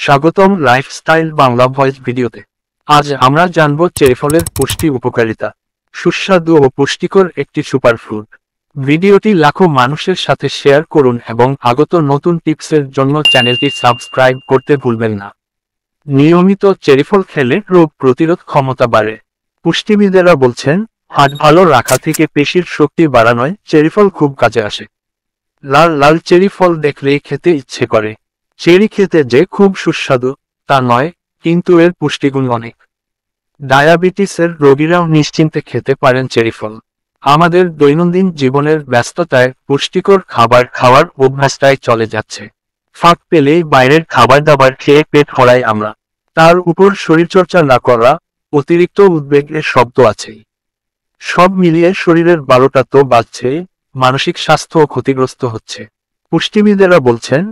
স্বাগতম lifestyle Bangla voice ভিডিওতে। আজ আমরা জানব চেরি ফলের পুষ্টি উপকারিতা। সুস্বাদু ও পুষ্টিকর একটি সুপারফুড। ভিডিওটি লাখো মানুষের সাথে শেয়ার করুন এবং আগত নতুন টিপসের জন্য চ্যানেলটি সাবস্ক্রাইব করতে ভুলবেন না। নিয়মিত চেরি ফল খেলে রোগ প্রতিরোধ ক্ষমতা বাড়ে। পুষ্টিবিদেরা বলছেন, হার্ট ভালো রাখা থেকে পেশির শক্তি বাড়ানোয় চেরি ফল খুব কাজে আসে। লাল লাল চেরি ফল দেখলেই খেতে ইচ্ছে করে। চেরি খেতে যে খুব সুস্বাদু তা নয়, কিন্তু এর পুষ্টিগুণ অনেক। ডায়াবেটিসের রোগীরাও নিশ্চিন্তে খেতে পারেন চেরি ফল। আমাদের দৈনন্দিন জীবনের ব্যস্ততায় পুষ্টিকর খাবার খাওয়ার অভ্যাসটাই চলে যাচ্ছে। ফাঁক পেলেই বাইরের খাবার দাবার খেয়ে পেট ভরাই আমরা। তার উপর শরীরচর্চা না করা, অতিরিক্ত উদ্বেগের শব্দ আছেই। সব মিলিয়ে শরীরের 12টা তো বাজছে, মানসিক স্বাস্থ্য ক্ষতিগ্রস্ত হচ্ছে। পুষ্টিবিদেরা বলছেন,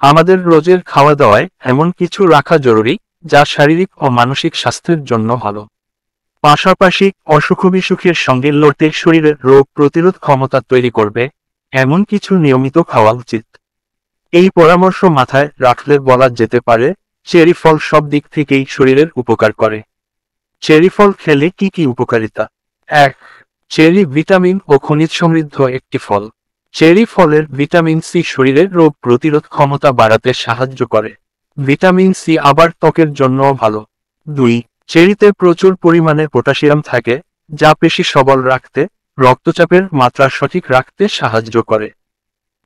আমাদের রোজের খাওয়া দাওয়ায় এমন কিছু রাখা জরুরি যা শারীরিক ও মানসিক স্বাস্থ্যের জন্য ভালো। পাশাপাশি অসুখ বিসুখের সঙ্গে লড়তে শরীরের রোগ প্রতিরোধ ক্ষমতা তৈরি করবে এমন কিছু নিয়মিত খাওয়া উচিত। এই পরামর্শ মাথায় রাখলে বলা যেতে পারে, চেরি ফল সব দিক থেকেই শরীরের উপকার করে। চেরি ফল খেলে কি কি উপকারিতা? 1. চেরি ভিটামিন ও খনিজ সমৃদ্ধ একটি ফল। চেরি ফলের ভিটামিন সি শরীরের রোগ প্রতিরোধ ক্ষমতা বাড়াতে সাহায্য করে। ভিটামিন সি আবার ত্বকের জন্যও ভালো। 2. চেরিতে প্রচুর পরিমাণে পটাশিয়াম থাকে, যা পেশি সবল রাখতে, রক্তচাপের মাত্রা সঠিক রাখতে সাহায্য করে।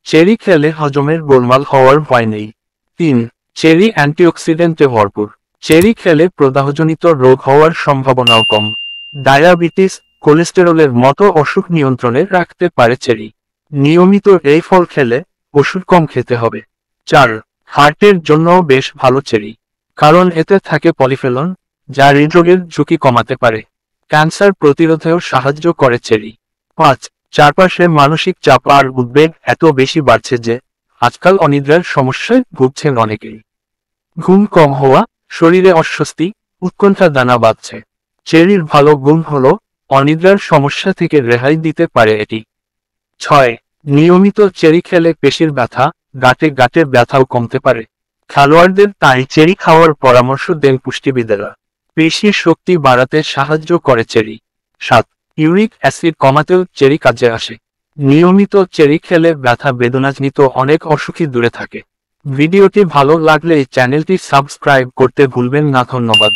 চেরি খেলে হজমের গোলমাল হওয়ার ভয় নেই। 3. চেরি অ্যান্টিঅক্সিডেন্টে ভরপুর। চেরি খেলে প্রদাহজনিত রোগ হওয়ার সম্ভাবনাও কম। ডায়াবেটিস, কোলেস্টেরলের মতো অসুখ নিয়ন্ত্রণে রাখতে পারে চেরি। নিয়মিত এই ফল খেলে ওষুধ কম খেতে হবে। 4. হার্টের জন্যও বেশ ভালো চেরি, কারণ এতে থাকে পলিফেনল, যা হৃদরোগের ঝুঁকি কমাতে পারে। ক্যান্সার প্রতিরোধেও সাহায্য করে চেরি। 5. চারপাশে মানসিক চাপ আর উদ্বেগ এত বেশি বাড়ছে যে আজকাল অনিদ্রার সমস্যায় ভুগছেন অনেকেই। ঘুম কম হওয়া, শরীরে অস্বস্তি, উৎকণ্ঠা দানা বাঁধছে। চেরির ভালো গুণ হলো অনিদ্রার সমস্যা থেকে রেহাই দিতে পারে এটি। 6. নিয়মিত চেরি খেলে পেশির ব্যথা, গাঁটে ব্যথাও কমতে পারে। খেলোয়াড়দের তাই চেরি খাওয়ার পরামর্শ দেন পুষ্টিবিদেরা। পেশির শক্তি বাড়াতে সাহায্য করে চেরি। 7. ইউরিক অ্যাসিড কমাতেও চেরি কাজে আসে। নিয়মিত চেরি খেলে ব্যথা বেদনাজনিত অনেক অসুখই দূরে থাকে। ভিডিওটি ভালো লাগলে চ্যানেলটি সাবস্ক্রাইব করতে ভুলবেন না। ধন্যবাদ।